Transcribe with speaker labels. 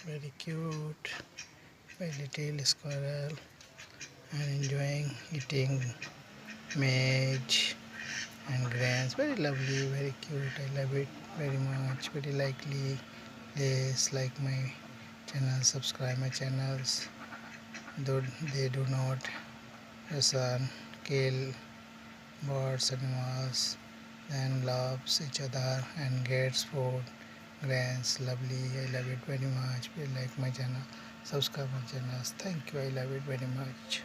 Speaker 1: Very cute, very little squirrel and enjoying eating maize and grains. Very lovely, very cute. I love it very much. Very likely. Please like my channel, subscribe my channels. Though they do not listen, kill birds, animals, then loves each other and gets food, grains. Lovely. I love it very much. Please like my channel, subscribe my channels. Thank you. I love it very much.